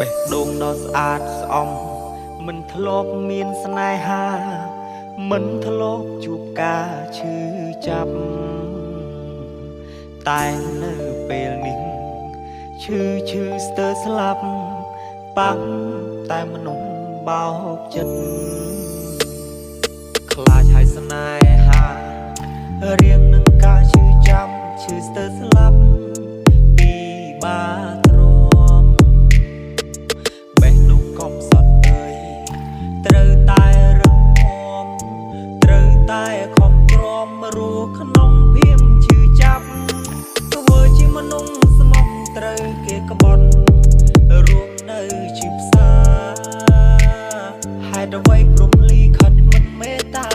បេះដូងដ៏ស្អាតស្អំមិនធ្លាប់មានស្នេហាមិនធ្លាប់ជួបការឈឺចាប់តែនៅពេលនេះឈឺស្ទើរស្លាប់បាំងតែមនុស្សបោកចិត្តខ្លាចហើយស្នេហារៀងនឹងការឈឺចាំឈឺស្ទើរស្លាប់ពីបាទ្រាំបេះដូងកំសត់អើយត្រូវតែរឹងមាំត្រូវតែខំក្រមរស់ក្នុងភាពឈឺចាប់ធ្វើជាមនុស្សស្មោះត្រូវគេក្បត់រួមនៅជាផ្សារហេតុអ្វីព្រំលីខិតមិនមេត្តា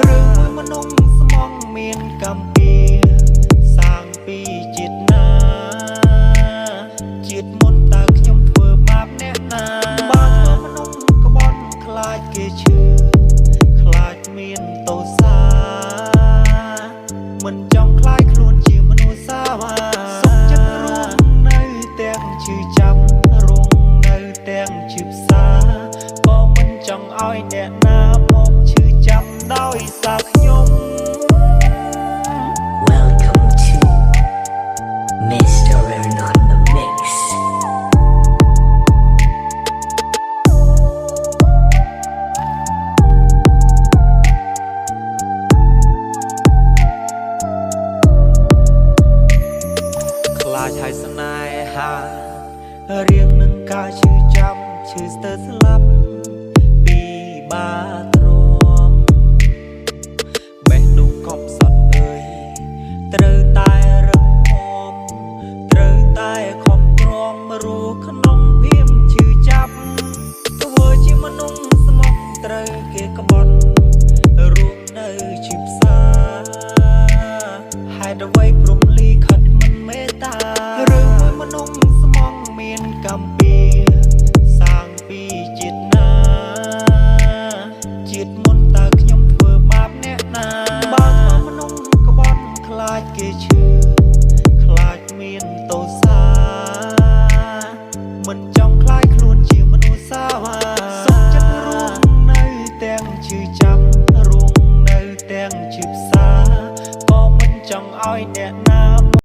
រឿងមួយមនុស្សស្មោះមានកម្មពីសាងពីជាតិណាជាតិមុនតើខ្ញុំធ្វើបាបអ្នកណាបើធ្វើមនុស្សក្បត់ខ្លាចគេឈឺខ្លាចមានទោសាមិនចង់ខ្លាចខ្លួនជាមនុស្សសាវាសុខចិត្តរួមនៅទាំងឈឺចាប់រងនៅទាំងឈឺផ្សាក៏មិនចង់ឲ្យអ្នកណាមកឈឺចាប់ដោយសារខ្ញុំ Welcome to Mr. Aaron on the mix. ខ្លាចហើយស្នេហារៀងនឹងការឈឺចាំឈឺស្ទើរស្លាប់ពីបាទ្រាំបេះដូងកំសត់អើយត្រូវតែរឹងមាំត្រូវតែខំក្រមរស់ក្នុងភាពឈឺចាប់ធ្វើជាមនុស្សស្មោះត្រូវគេក្បត់រួមនៅជាផ្សារហេតុអ្វីព្រំលីខិតមិនមេត្តារឿងមួយមនុស្សស្មោះមានកម្មពី